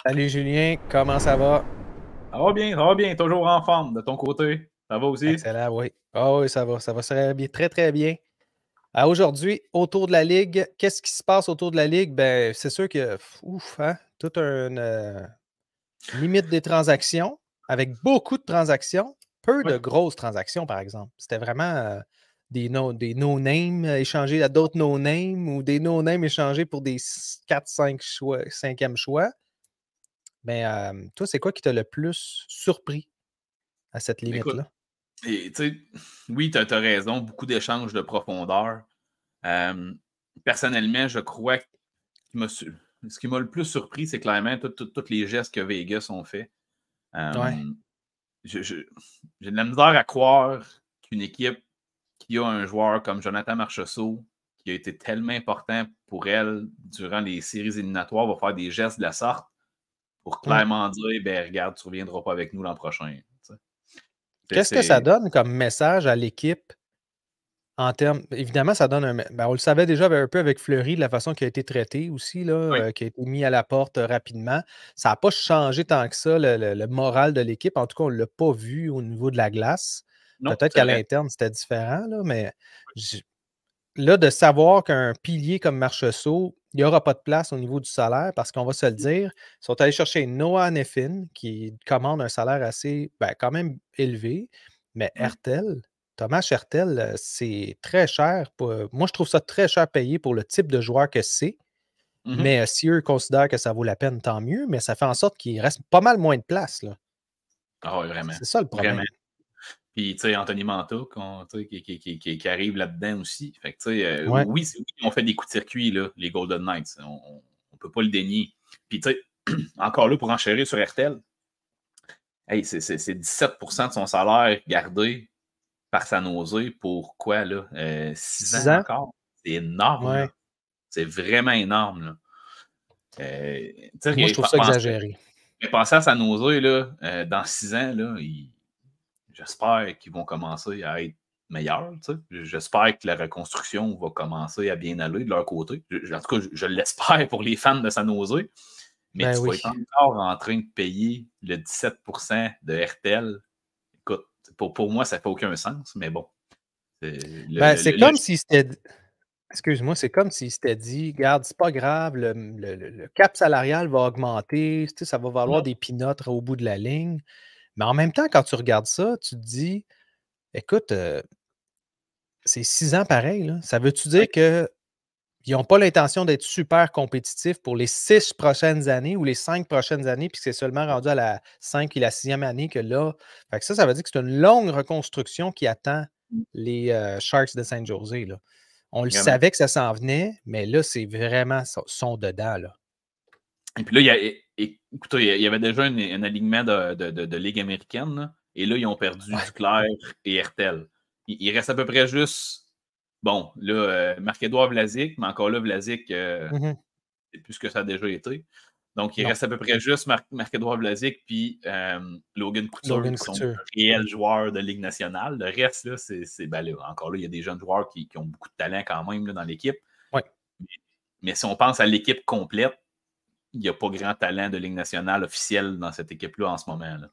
Salut Julien, comment ça va? Ça va bien, toujours en forme de ton côté. Ça va aussi? Excellent, oui. Ah oui, ça va très bien, très, très bien. Aujourd'hui, autour de la Ligue, qu'est-ce qui se passe autour de la Ligue? Ben, c'est sûr que, ouf, hein, toute une limite des transactions, avec beaucoup de transactions, peu Oui. de grosses transactions, par exemple. C'était vraiment des no-names échangés à d'autres no-names ou des no-names échangés pour des 4-5 choix, 5e choix. Mais toi, c'est quoi qui t'a le plus surpris à cette Mais écoute, limite-là? tu sais, oui, tu as raison, beaucoup d'échanges de profondeur. Euh, Personnellement, je crois que ce qui m'a le plus surpris, c'est clairement tous les gestes que Vegas ont fait. Ouais. Euh, je- je- J'ai de la misère à croire qu'une équipe qui a un joueur comme Jonathan Marchessault, qui a été tellement important pour elle durant les séries éliminatoires, va faire des gestes de la sorte pour Mm. clairement dire, ben regarde, tu ne reviendras pas avec nous l'an prochain. Tu sais. Qu'est-ce que ça donne comme message à l'équipe en termes. Évidemment, ça donne un. Ben, on le savait déjà un peu avec Fleury, de la façon qu'il a été traité aussi, là, Oui, qui a été mis à la porte rapidement. Ça n'a pas changé tant que ça le moral de l'équipe. En tout cas, on ne l'a pas vu au niveau de la glace. non, Peut-être c'est qu'à vrai. l'interne, c'était différent, là, mais j- là, de savoir qu'un pilier comme Marchessault, il n'y aura pas de place au niveau du salaire, parce qu'on va se le dire, ils sont allés chercher Noah Neffin, qui commande un salaire assez, ben, quand même élevé, mais Oui. Thomas Hertel, c'est très cher. Moi, je trouve ça très cher payé pour le type de joueur que c'est, Mhm. mais si eux considèrent que ça vaut la peine, tant mieux, mais ça fait en sorte qu'il reste pas mal moins de place, là. Ah oui, vraiment. C'est ça le Vraiment. problème. Puis, tu sais, Anthony Manta, tu sais, qui arrive là-dedans aussi. Fait que, tu sais, Ouais. oui, oui, ils ont fait des coups de circuit, là, les Golden Knights. On ne peut pas le dénier. Puis, tu sais, encore là, pour enchérir sur RTL, hey, c'est 17% de son salaire gardé par sa nausée pour quoi, là? 6 6 ans ans? encore. C'est énorme, là. Ouais. C'est vraiment énorme, là. Tu Moi, je sais, trouve ça exagéré. pensez à sa nausée, là, dans 6 ans, là, j'espère qu'ils vont commencer à être meilleurs. Tu sais. J'espère que la reconstruction va commencer à bien aller de leur côté. En tout cas, je l'espère pour les fans de sa nausée. Mais Ben tu vas oui. être encore en train de payer le 17% de RTL. Écoute, pour moi, ça ne fait aucun sens, mais bon. Ben, c'est comme si c'était. Excuse-moi, c'est comme s'il s'était dit, regarde, c'est pas grave, le cap salarial va augmenter, tu sais, ça va valoir Non, des peanuts au bout de la ligne. Mais en même temps, quand tu regardes ça, tu te dis, écoute, c'est 6 ans pareil, là. Ça veut-tu oui, dire qu'ils n'ont pas l'intention d'être super compétitifs pour les 6 prochaines années ou les 5 prochaines années, puis que c'est seulement rendu à la 5 et la 6e année que là. Fait que ça veut dire que c'est une longue reconstruction qui attend les Sharks de Saint-José, là. On le vraiment. savait que ça s'en venait, mais là, c'est vraiment son dedans, là. Et puis là, écoutez, il y avait déjà un alignement de Ligue américaine, là, et là, ils ont perdu Ouais. Duclair et Hertel. Il reste à peu près juste, bon, là, Marc-Édouard Vlasic, mais encore là, Vlasic, Mhm. c'est plus ce que ça a déjà été. Donc, il Non, reste à peu près juste Marc-Édouard Vlasic puis Logan Couture, Logan qui sont Couture. de réels joueurs de Ligue nationale. Le reste, là, ben là, encore là, il y a des jeunes joueurs qui ont beaucoup de talent quand même là, dans l'équipe. Oui. Mais si on pense à l'équipe complète, il n'y a pas grand talent de Ligue nationale officielle dans cette équipe-là en ce moment. Là.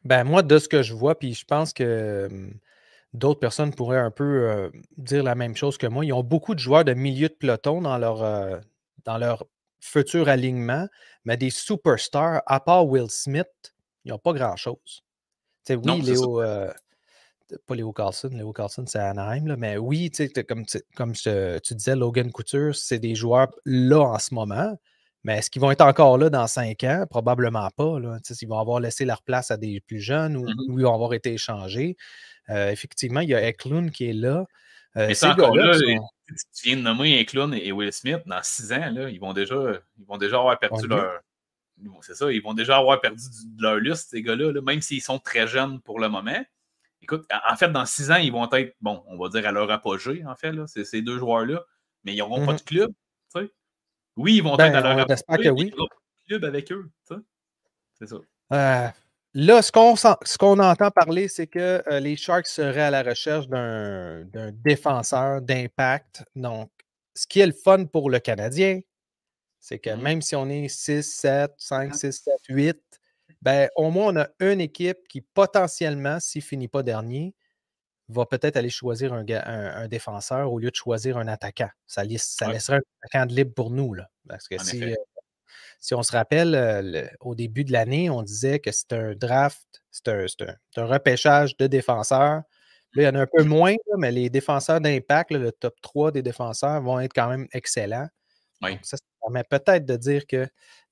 Ben, moi, de ce que je vois, puis je pense que d'autres personnes pourraient un peu dire la même chose que moi. Ils ont beaucoup de joueurs de milieu de peloton dans leur futur alignement, mais des superstars, à part Will Smith, ils n'ont pas grand-chose. Tu sais, oui, Non, c'est ça. pas Léo Carlson, c'est à Anaheim, là, mais oui, tu sais, comme tu disais, Logan Couture, c'est des joueurs là en ce moment. Mais est-ce qu'ils vont être encore là dans 5 ans? Probablement pas. Là. Tu sais, ils vont avoir laissé leur place à des plus jeunes Mhm. ou ils vont avoir été échangés. Effectivement, il y a Eklund qui est là. Mais ça, Ces encore gars-là là, qui sont. tu viens de nommer Eklund et Will Smith dans 6 ans, là, ils vont déjà avoir On perdu mieux. leur. C'est ça, ils vont déjà avoir perdu de leur lustre, ces gars-là, là, même s'ils sont très jeunes pour le moment. Écoute, en fait, dans 6 ans, ils vont être, bon, on va dire à leur apogée, en fait, là, ces deux joueurs-là, mais ils n'auront pas Mhm. de club. Tu sais. Oui, ils vont être à Ben, leur on espère que apogée, mais il oui. n'y aura pas de club avec eux. Tu sais. C'est ça. Euh, Là, ce qu'on entend parler, c'est que les Sharks seraient à la recherche d'un défenseur d'impact. Donc, ce qui est le fun pour le Canadien, C'est que même si on est 6, 7, 5, 6, 7, 8, ben, au moins, on a une équipe qui, potentiellement, s'il ne finit pas dernier, va peut-être aller choisir un défenseur au lieu de choisir un attaquant. Ça Ouais, laisserait un attaquant de libre pour nous, là. Parce que en si, effet. si on se rappelle, au début de l'année, on disait que c'est un draft, c'est un repêchage de défenseurs. Là, il y en a un peu moins, là, mais les défenseurs d'impact, là, le top 3 des défenseurs, vont être quand même excellents. Oui, Donc, ça permet peut-être de dire qu'il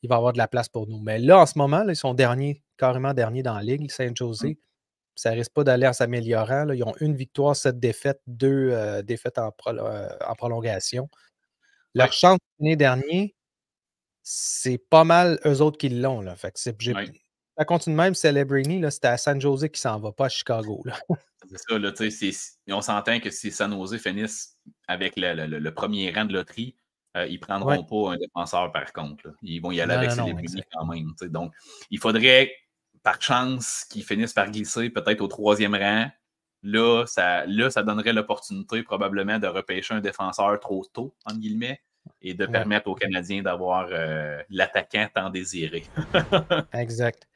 va y avoir de la place pour nous. Mais là, en ce moment, là, ils sont derniers, carrément derniers dans la ligue, Saint-José. Ça ne risque pas d'aller en s'améliorant, là. Ils ont une victoire, 7 défaites, 2 défaites en prolongation. oui, Leur chance de finir dernier, c'est pas mal eux autres qui l'ont, là. Fait que oui. ça continue de même, Celebrini, là, c'était à San Jose qui s'en va, pas à Chicago, là. C'est ça, là, tu sais, on s'entend que si San Jose finissent avec le premier rang de loterie, ils ne Ouais. prendront pas un défenseur par contre, là. Ils vont y aller Non, avec non, non, Celebrini exact. quand même. Tu sais. Donc, il faudrait, par chance, qu'ils finissent par glisser peut-être au troisième rang. Là, ça donnerait l'opportunité probablement de repêcher un défenseur trop tôt, entre guillemets, et de Ouais, permettre aux Canadiens d'avoir l'attaquant tant désiré. exact.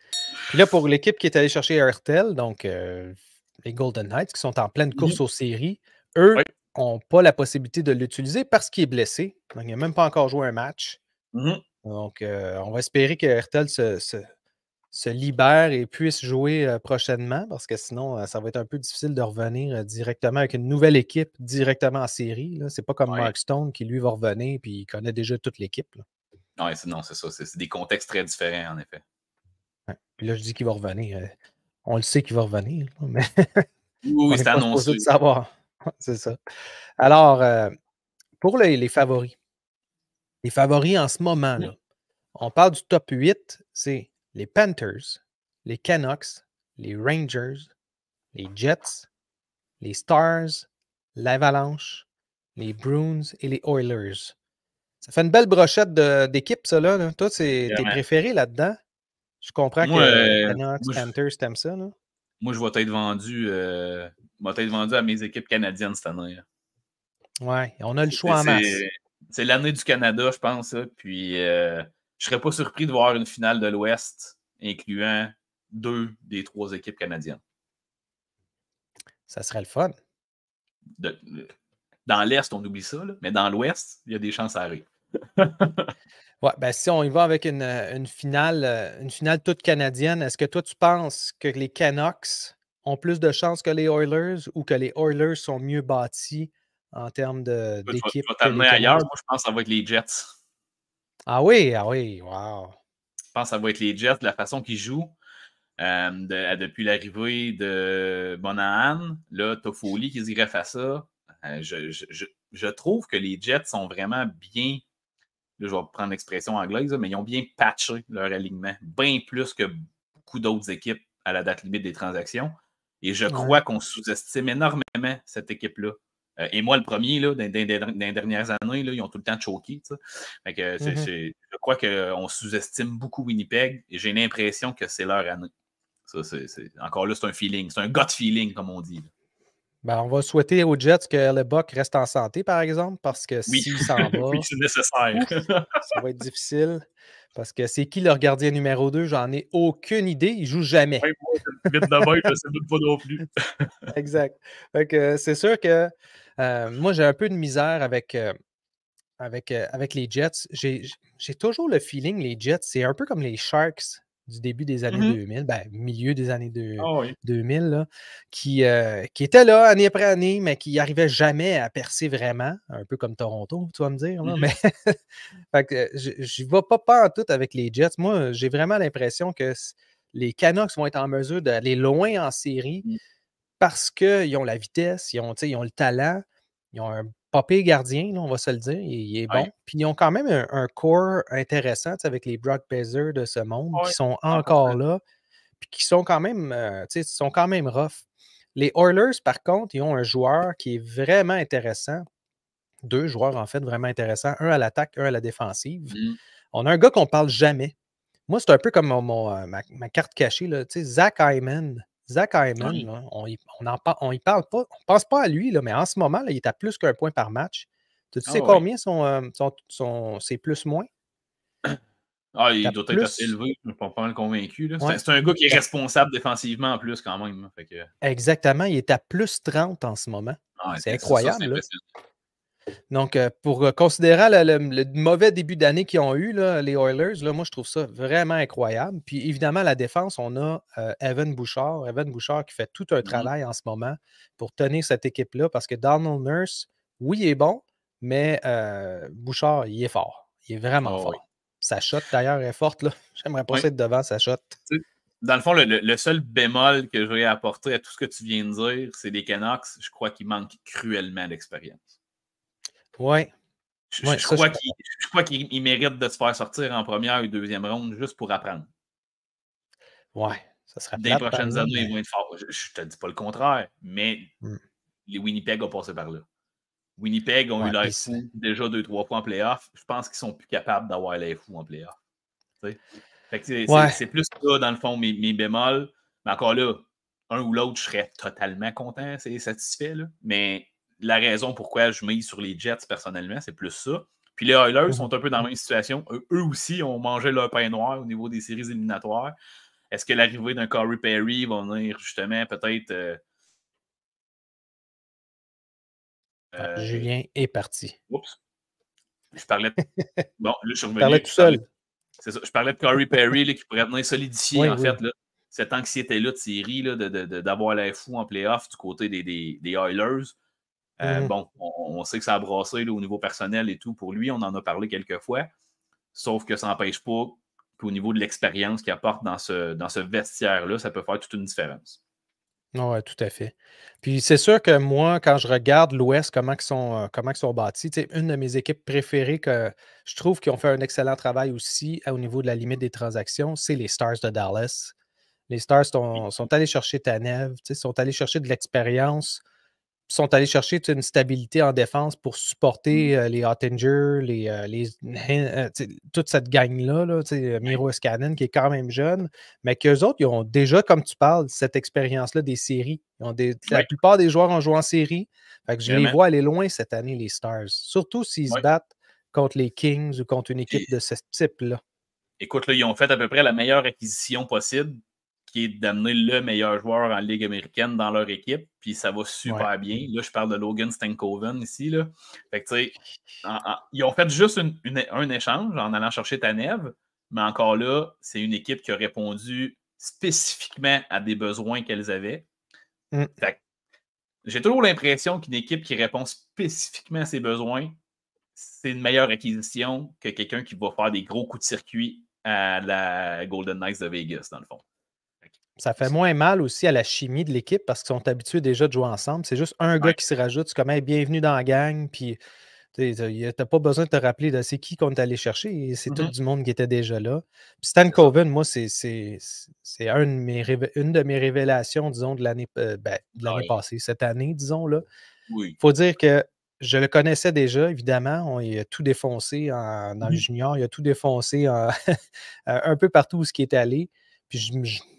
Puis là, pour l'équipe qui est allée chercher Hertel, donc les Golden Knights, qui sont en pleine course Mhm. aux séries, eux Oui. n'ont pas la possibilité de l'utiliser parce qu'il est blessé. Donc, il n'a même pas encore joué un match. Mhm. Donc, on va espérer que Hertel se libère et puisse jouer prochainement parce que sinon, ça va être un peu difficile de revenir directement avec une nouvelle équipe directement en série. Ce n'est pas comme Ouais. Mark Stone qui, lui, va revenir et il connaît déjà toute l'équipe, là. Ouais, non, c'est ça. C'est des contextes très différents, en effet. Ouais. Puis là, je dis qu'il va revenir. On le sait qu'il va revenir, là, mais Oui, on oui, n'est c'est pas supposé annoncé. de savoir. C'est ça. Alors, pour les favoris. Les favoris en ce moment, là, on parle du top 8, c'est les Panthers, les Canucks, les Rangers, les Jets, les Stars, l'Avalanche, les Bruins et les Oilers. Ça fait une belle brochette d'équipes, ça, là. Toi, c'est tes Vraiment. préférés là-dedans? Je comprends Moi, que Canucks, moi, je, Panthers, t'aimes ça, là? moi, je vais être vendu à mes équipes canadiennes cette année, là. Ouais, on a le C'est choix en masse. c'est- c'est l'année du Canada, je pense, là. Puis, je serais pas surpris de voir une finale de l'Ouest incluant 2 des 3 équipes canadiennes. Ça serait le fun. De- dans l'Est, on oublie ça, là, mais dans l'Ouest, il y a des chances à arriver. Ouais, ben si on y va avec une finale toute canadienne, est-ce que toi, tu penses que les Canucks ont plus de chances que les Oilers ou que les Oilers sont mieux bâtis en termes Je d'équipe vais que les t'amener ailleurs. Canucks? Moi, je pense que ça va être les Jets. Ah oui, wow. Je pense que ça va être les Jets, de la façon qu'ils jouent. Depuis l'arrivée de Monahan, là, Toffoli qui se greffe à ça. Je trouve que les Jets sont vraiment bien, là, je vais prendre l'expression anglaise, là, mais ils ont bien patché leur alignement, bien plus que beaucoup d'autres équipes à la date limite des transactions. Et je Ouais. crois qu'on sous-estime énormément cette équipe-là. Et moi, le premier, là, dans les dernières années, là, ils ont tout le temps choqué. Fait que Mhm. je crois qu'on sous-estime beaucoup Winnipeg et j'ai l'impression que c'est leur année. Ça, encore là, c'est un feeling. C'est un gut feeling, comme on dit, là. Ben, on va souhaiter aux Jets que Hellebuck reste en santé, par exemple, parce que Oui, s'il s'en oui, va, c'est nécessaire. ouf, ça va être difficile. Parce que c'est qui leur gardien numéro 2? J'en ai aucune idée. Il joue jamais. Même moi, vite de même, je ne sais même pas non plus. Exact. Fait que c'est sûr que moi, j'ai un peu de misère avec les Jets. J'ai toujours le feeling, les Jets, c'est un peu comme les Sharks du début des années Mhm. 2000, ben, milieu des années Ah oui. 2000, là, qui étaient là année après année, mais qui n'arrivaient jamais à percer vraiment, un peu comme Toronto, tu vas me dire. Là, Mhm. mais fait que je ne vais pas en tout avec les Jets. Moi, j'ai vraiment l'impression que les Canucks vont être en mesure d'aller loin en série parce qu'ils ont la vitesse, ils ont le talent, ils ont un pas pire gardien, là, on va se le dire, il est Oui. bon. Puis ils ont quand même un core intéressant, avec les Brock Besser de ce monde Oui, qui sont 100%. encore là, puis qui sont quand même, sont quand même rough. Les Oilers, par contre, ils ont un joueur qui est vraiment intéressant. Deux joueurs, en fait, vraiment intéressants. Un à l'attaque, un à la défensive. Mhm. On a un gars qu'on ne parle jamais. Moi, c'est un peu comme ma carte cachée, là, Zach Hyman. Zach Hyman, Oui. là, on y parle pas. On ne pense pas à lui, là, mais en ce moment, là, il est à plus qu'un point par match. Tu Ah sais oui. combien ses plus-moins? Ah, il T'as doit être assez plus. élevé, je suis pas mal convaincu. Là. Ouais. C'est un gars qui est responsable défensivement en plus, quand même. Là. Fait que... Exactement, il est à plus 30 en ce moment. Ah, C'est ça, c'est incroyable, là. impressionnant. Donc, pour considérant le mauvais début d'année qu'ils ont eu, là, les Oilers, là, moi, je trouve ça vraiment incroyable. Puis, évidemment, la défense, on a Evan Bouchard. Evan Bouchard qui fait tout un travail en ce moment pour tenir cette équipe-là parce que Donald Nurse, oui, il est bon, mais Bouchard, il est fort. Il est vraiment Oh, oui. fort. Sa shot, d'ailleurs, est forte. Là. J'aimerais pas Oui. ça être devant sa shot. Dans le fond, le seul bémol que je vais apporter à tout ce que tu viens de dire, c'est les Canucks. Je crois qu'ils manquent cruellement d'expérience. Oui. Je crois qu'ils méritent de se faire sortir en première ou deuxième ronde juste pour apprendre. Ouais, ça serait Dans les plate, par prochaines exemple, années, ils vont être forts. Je ne te dis pas le contraire, mais les Winnipeg ont passé par là. Winnipeg ont eu Ouais, l'air puis fou déjà 2-3 fois en playoff. Je pense qu'ils sont plus capables d'avoir l'air fou en playoff. C'est plus ça, dans le fond, mes bémols. Mais encore là, un ou l'autre, je serais totalement content, c'est satisfait. Là. Mais la raison pourquoi je mise sur les Jets, personnellement, c'est plus ça. Puis les Oilers sont un peu dans la même situation. Eux aussi ont mangé leur pain noir au niveau des séries éliminatoires. Est-ce que l'arrivée d'un Corey Perry va venir justement peut-être... Julien est parti. Oups. Je parlais... Bon, là, je suis Tu parlais revenu. tout seul. C'est ça. Je parlais de Corey Perry là, qui pourrait venir solidifier, Oui, en oui. fait, là, cette anxiété-là de série, là, d'avoir l'air fou en playoff du côté des Oilers. Bon, on sait que ça a brassé là, au niveau personnel et tout pour lui. On en a parlé quelques fois. Sauf que ça n'empêche pas qu'au niveau de l'expérience qu'il apporte dans ce vestiaire-là, ça peut faire toute une différence. Oui, tout à fait. Puis c'est sûr que moi, quand je regarde l'Ouest, comment ils sont bâtis, une de mes équipes préférées que je trouve qu'ils ont fait un excellent travail aussi au niveau de la limite des transactions, c'est les Stars de Dallas. Les Stars sont allés chercher Tanev, sont allés chercher de l'expérience, sont allés chercher une stabilité en défense pour supporter les Ottinger, toute cette gang-là, là, Miro Escanen qui est quand même jeune, mais qu'eux autres, ils ont déjà, comme tu parles, cette expérience-là des séries. La Ouais, plupart des joueurs ont joué en série. Fait que je les vraiment. vois aller loin cette année, les Stars. Surtout s'ils se Ouais. battent contre les Kings ou contre une Et, équipe de ce type-là. écoute, là, ils ont fait à peu près la meilleure acquisition possible, qui est d'amener le meilleur joueur en Ligue américaine dans leur équipe, puis ça va Ouais. super bien. Là, je parle de Logan Stankoven ici. Là. Fait que, tu sais, ils ont fait juste un échange en allant chercher Tanev, mais encore là, c'est une équipe qui a répondu spécifiquement à des besoins qu'elles avaient. Fait que, j'ai toujours l'impression qu'une équipe qui répond spécifiquement à ses besoins, c'est une meilleure acquisition que quelqu'un qui va faire des gros coups de circuit à la Golden Knights de Vegas, dans le fond. Ça fait moins mal aussi à la chimie de l'équipe parce qu'ils sont habitués déjà de jouer ensemble. C'est juste un gars Ouais. qui se rajoute. C'est comme hey, bienvenue dans la gang. Puis tu n'as pas besoin de te rappeler de c'est qui qu'on est allé chercher. C'est tout du monde qui était déjà là. Puis Stan Coven, moi, c'est une de mes révélations, disons, de l'année passée, cette année, disons. Là. Oui. Faut dire que je le connaissais déjà, évidemment. Il a tout défoncé dans le junior. Il a tout défoncé un peu partout où il est allé. Puis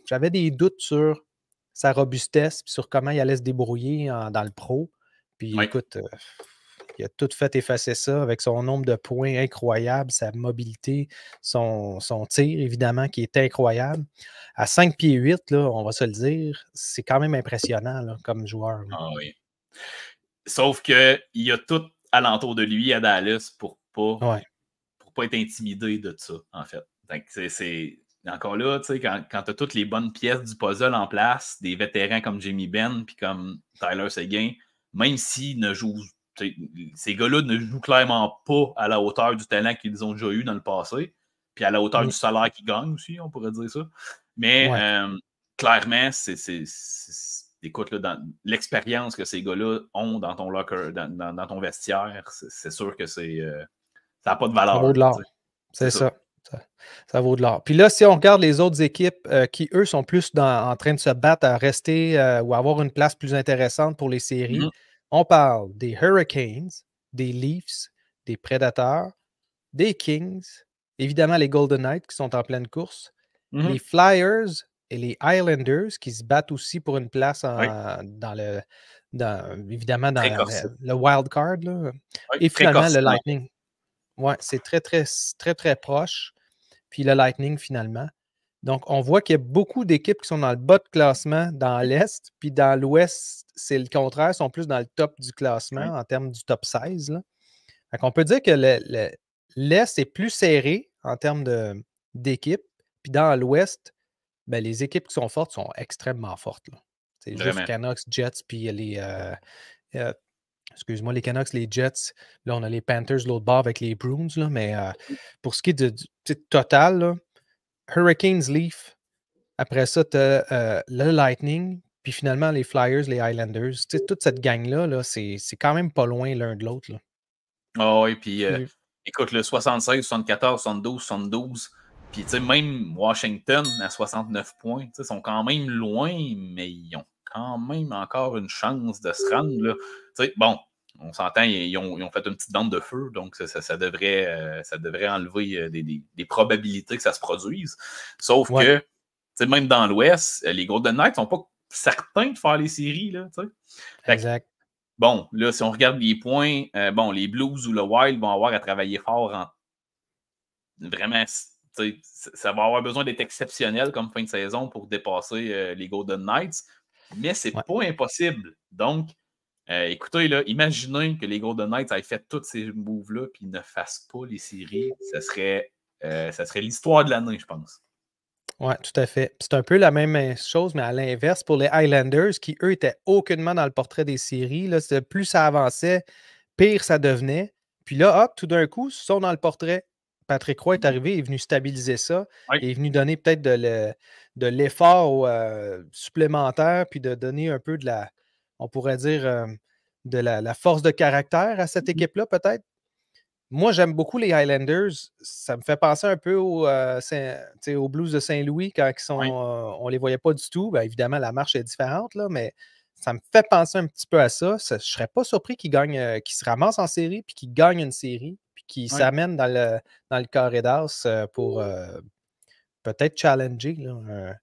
j'avais des doutes sur sa robustesse, puis sur comment il allait se débrouiller dans le pro. Puis écoute, il a tout fait effacer ça avec son nombre de points incroyable, sa mobilité, son tir, évidemment, qui est incroyable. À 5 pieds 8, là, on va se le dire, c'est quand même impressionnant là, comme joueur. Là. Ah oui. Sauf qu'il y a tout alentour de lui à Dallas pour Ouais. pas être intimidé de ça, en fait. Donc, c'est encore là, tu sais, quand tu as toutes les bonnes pièces du puzzle en place, des vétérans comme Jamie Benn puis comme Tyler Seguin, même s'ils ne jouent, ces gars-là ne jouent clairement pas à la hauteur du talent qu'ils ont déjà eu dans le passé, puis à la hauteur du salaire qu'ils gagnent aussi, on pourrait dire ça. Mais clairement, écoute, l'expérience que ces gars-là ont dans ton locker, dans ton vestiaire, c'est sûr que ça n'a pas de valeur. Ça vaut de l'or. C'est ça. Ça vaut de l'or. Puis là, si on regarde les autres équipes qui, eux, sont plus en train de se battre à rester ou avoir une place plus intéressante pour les séries, on parle des Hurricanes, des Leafs, des Predators, des Kings, évidemment les Golden Knights qui sont en pleine course, les Flyers et les Islanders qui se battent aussi pour une place évidemment dans le wild card. Là. Oui, Et finalement, le Lightning. Ouais, c'est très, très, très, très proche. Puis le Lightning, finalement. Donc, on voit qu'il y a beaucoup d'équipes qui sont dans le bas de classement dans l'Est, puis dans l'Ouest, c'est le contraire, sont plus dans le top du classement Ouais. en termes du top 16. Là. Fait qu'on peut dire que l'Est est plus serré en termes d'équipes, puis dans l'Ouest, ben, les équipes qui sont fortes sont extrêmement fortes. Là. C'est juste Vraiment. Canucks, Jets, puis euh, excuse-moi, les Canucks, les Jets. Là, on a les Panthers l'autre bord avec les Bruins, là, mais pour ce qui est du total, là, Hurricanes, Leaf. Après ça, tu as le Lightning, puis finalement les Flyers, les Islanders. Tu sais, toute cette gang-là, là, c'est quand même pas loin l'un de l'autre. Là. Ah oui, puis Puis, écoute, le 76, 74, 72, 72, puis tu sais, même Washington à 69 points, tu sais, sont quand même loin, mais ils ont quand même encore une chance de se rendre. Là. Tu sais, bon, on s'entend, ils ont fait une petite bande de feu, donc ça devrait enlever des probabilités que ça se produise. Sauf ouais, que, tu sais, même dans l'Ouest, les Golden Knights sont pas certains de faire les séries. Là, tu sais. Fait que, exact. bon, là, si on regarde les points, bon, les Blues ou le Wild vont avoir à travailler fort vraiment. Ça va avoir besoin d'être exceptionnel comme fin de saison pour dépasser les Golden Knights, mais c'est Ouais. pas impossible. Donc, écoutez, là, imaginez que les Golden Knights aient fait tous ces moves-là et ne fassent pas les séries. Ça serait l'histoire de l'année, je pense. Oui, tout à fait. C'est un peu la même chose, mais à l'inverse pour les Highlanders, qui, eux, étaient aucunement dans le portrait des séries. Là, plus ça avançait, pire ça devenait. Puis là, hop, tout d'un coup, ils sont dans le portrait. Patrick Roy est arrivé, il est venu stabiliser ça. Oui. Il est venu donner peut-être de l'effort supplémentaire, puis de donner un peu on pourrait dire, de la force de caractère à cette équipe-là, peut-être. Moi, j'aime beaucoup les Highlanders. Ça me fait penser un peu aux Blues de Saint-Louis quand Oui. on ne les voyait pas du tout. Bien, évidemment, la marche est différente, là, mais ça me fait penser un petit peu à ça. Je ne serais pas surpris qu'ils se ramassent en série, puis qu'ils gagnent une série, puis qu'ils Oui. s'amènent dans le carré d'as pour peut-être challenger là,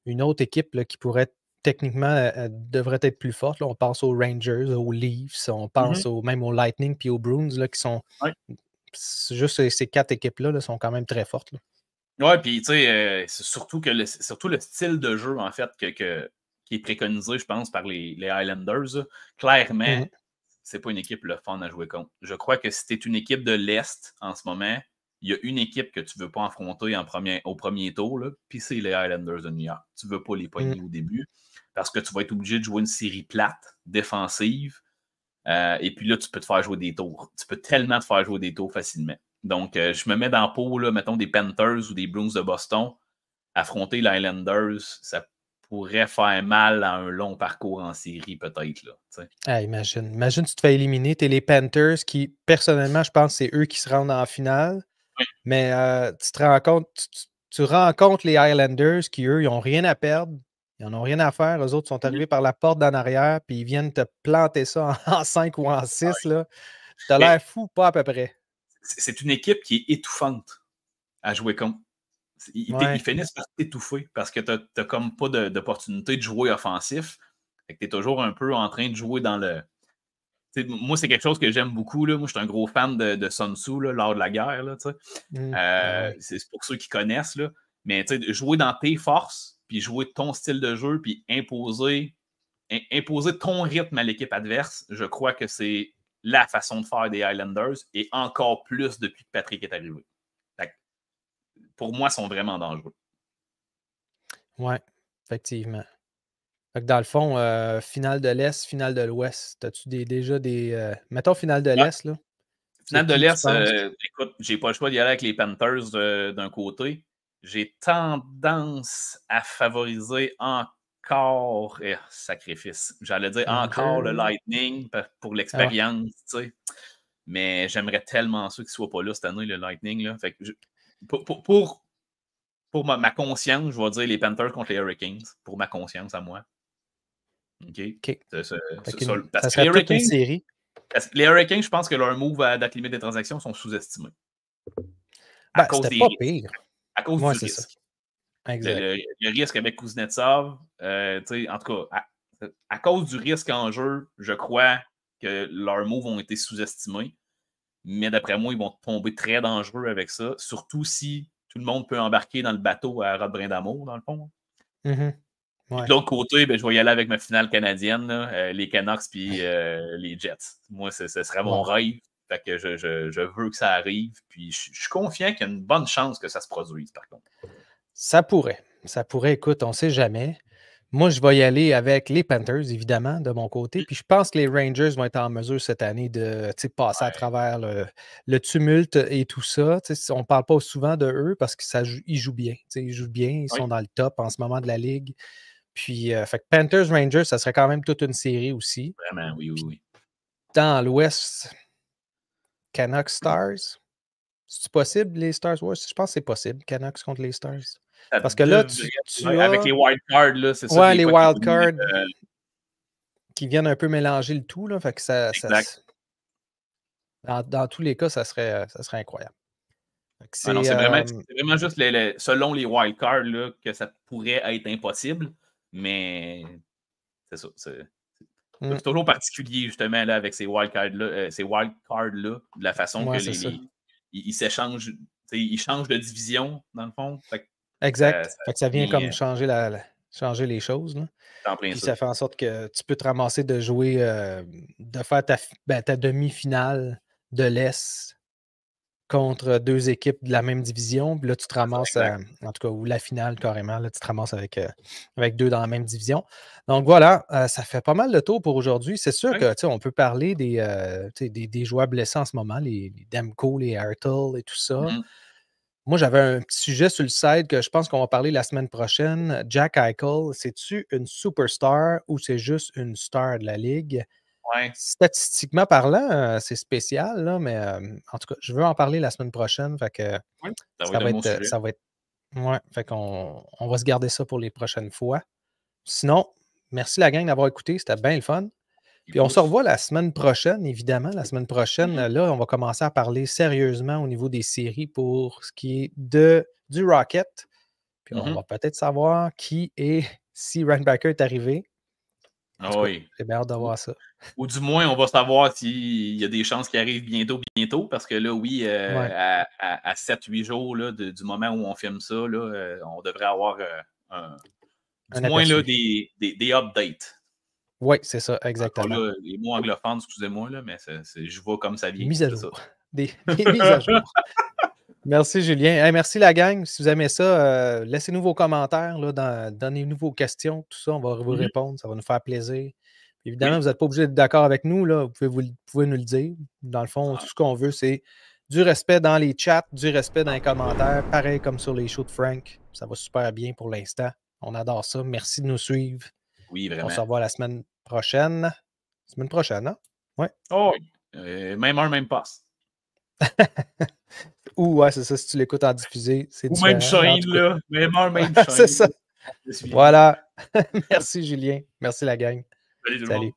une autre équipe là, qui pourrait techniquement devrait être plus forte. Là. On pense aux Rangers, aux Leafs, on pense Mhm. même aux Lightning puis aux Bruins là, qui sont Oui. juste ces quatre équipes-là là, sont quand même très fortes. Là. Ouais, puis tu sais, c'est surtout le style de jeu, en fait, qui est préconisé, je pense, par les Highlanders. Là. Clairement, Mhm. c'est pas une équipe le fun à jouer contre. Je crois que si tu es une équipe de l'Est en ce moment, il y a une équipe que tu ne veux pas affronter au premier tour, puis c'est les Highlanders de New York. Tu ne veux pas les Mhm. pogner au début parce que tu vas être obligé de jouer une série plate, défensive, et puis là, tu peux te faire jouer des tours. Tu peux tellement te faire jouer des tours facilement. Donc, je me mets dans le pot, là, mettons, des Panthers ou des Bruins de Boston. Affronter les Highlanders, ça pourrait faire mal à un long parcours en série, peut-être. Là, Ah, imagine, tu te fais éliminer. Tu es les Panthers qui, personnellement, je pense que c'est eux qui se rendent en finale. oui. Mais tu te rends compte, tu rencontres les Highlanders qui, eux, ils n'ont rien à perdre. Ils n'en ont rien à faire. Eux autres sont Mhm. arrivés par la porte d'en arrière, puis ils viennent te planter ça en 5 ou en 6. Là. T'as Mais l'air fou, pas à peu près. c'est une équipe qui est étouffante à jouer contre. Ils Ouais. finissent par t'étouffer parce que tu n'as comme pas d'opportunité de jouer offensif. Tu es toujours un peu en train de jouer dans le. T'sais, moi, c'est quelque chose que j'aime beaucoup. Là. Moi, je suis un gros fan de Sun Tzu là, lors de la guerre. Là, Ah ouais. c'est pour ceux qui connaissent. Là. Mais jouer dans tes forces, puis jouer ton style de jeu, puis imposer ton rythme à l'équipe adverse, je crois que c'est la façon de faire des Highlanders et encore plus depuis que Patrick est arrivé. Pour moi, ils sont vraiment dangereux. Ouais, effectivement. Fait que dans le fond, finale de l'Est, finale de l'Ouest. As-tu déjà des. Mettons finale de Ouais. l'Est, là. C'est Finale de qui tu l'Est, penses? écoute, j'ai pas le choix d'y aller avec les Panthers d'un côté. J'ai tendance à favoriser encore, sacrifice, j'allais dire encore le Ranger. Lightning pour Ah ouais. l'expérience, tu sais. Mais j'aimerais tellement ça qu'il ne soit pas là cette année, le Lightning. Là. Fait que pour ma conscience, je vais dire les Panthers contre les Hurricanes, pour ma conscience à moi. OK? OK. Parce Ça que les serait toute une Hurricanes, série. je pense que leurs moves à date limite des transactions sont sous-estimés à Ben, cause c'était des pas risques, pire. à cause Ouais, du c'est ça. risque. Exact. Le risque avec Kuznetsov, en tout cas, à cause du risque en jeu, je crois que leurs moves ont été sous-estimés. mais d'après moi, ils vont tomber très dangereux avec ça, surtout si tout le monde peut embarquer dans le bateau à Rod Brindamour, dans le fond. Mm-hmm. Puis Ouais. de l'autre côté, ben, je vais y aller avec ma finale canadienne, là, les Canucks puis les Jets. Moi, ce serait mon rêve. Fait que je veux que ça arrive. Puis je suis confiant qu'il y a une bonne chance que ça se produise, par contre. Ça pourrait. Ça pourrait, écoute, on ne sait jamais. Moi, je vais y aller avec les Panthers, évidemment, de mon côté. Puis je pense que les Rangers vont être en mesure cette année de passer à travers le tumulte et tout ça. On ne parle pas souvent de eux parce qu'ils jouent bien. Ils jouent bien, ils sont dans le top en ce moment de la Ligue. Puis, fait que Panthers-Rangers, ça serait quand même toute une série aussi. Vraiment, oui. Dans l'Ouest, Canucks Stars. C'est possible, les Stars? Ouais, je pense que c'est possible, Canucks contre les Stars. Parce que là, avec les wildcards, là, c'est ça. Ouais, les wildcards qui viennent un peu mélanger le tout. Là, fait que dans tous les cas, ça serait incroyable. C'est vraiment juste selon les wildcards là, que ça pourrait être impossible, mais c'est ça. C'est toujours particulier, justement, là, avec ces wildcards-là, de la façon que ils s'échangent, ils changent de division, dans le fond. Exact. Fait que ça vient comme changer les choses. Là. Puis ça fait en sorte que tu peux te ramasser de jouer, de faire ta demi-finale de l'Est contre deux équipes de la même division. Puis là, tu te ramasses, en tout cas, ou la finale carrément, là, tu te ramasses avec deux dans la même division. Donc voilà, ça fait pas mal de tour pour aujourd'hui. C'est sûr que on peut parler des joueurs blessés en ce moment, les Demko, les Hartle et tout ça. Mm-hmm. Moi, j'avais un petit sujet sur le site que je pense qu'on va parler la semaine prochaine. Jack Eichel, c'est-tu une superstar ou c'est juste une star de la Ligue? Ouais. Statistiquement parlant, c'est spécial, là, mais en tout cas, je veux en parler la semaine prochaine. Fait que ça va être. Ouais, fait qu'on va se garder ça pour les prochaines fois. Sinon, merci la gang d'avoir écouté. C'était bien le fun. Puis on se revoit la semaine prochaine, évidemment. La semaine prochaine, là, on va commencer à parler sérieusement au niveau des séries pour ce qui est du Rocket. Puis on va peut-être savoir qui est, si Reinbacker est arrivé. Oui. J'ai bien hâte de voir ça. Ou du moins, on va savoir s'il y a des chances qu'il arrive bientôt, parce que là, oui, à 7-8 jours là, du moment où on filme ça, là, on devrait avoir du moins là, des updates. Oui, c'est ça, exactement. Là, les mots anglophones, excusez-moi, là, mais je vois comme ça vient. Mise à jour. Des mises à jour. Merci, Julien. Hey, merci, la gang. Si vous aimez ça, laissez-nous vos commentaires. Donnez-nous vos questions. Tout ça, on va vous répondre. Ça va nous faire plaisir. Évidemment, vous n'êtes pas obligé d'être d'accord avec nous. Là. Vous pouvez nous le dire. Dans le fond, tout ce qu'on veut, c'est du respect dans les chats, du respect dans les commentaires. Pareil comme sur les shows de Frank. Ça va super bien pour l'instant. On adore ça. Merci de nous suivre. Oui, vraiment. On se revoit la semaine prochaine. Semaine prochaine, hein? Ouais. Oh, même heure, même passe. Ou, ouais, c'est ça, si tu l'écoutes en diffusé, c'est ou différent. Même chaîne, là. Même heure, même chaîne. C'est ça. Voilà. Merci, Julien. Merci, la gang. Salut tout le monde.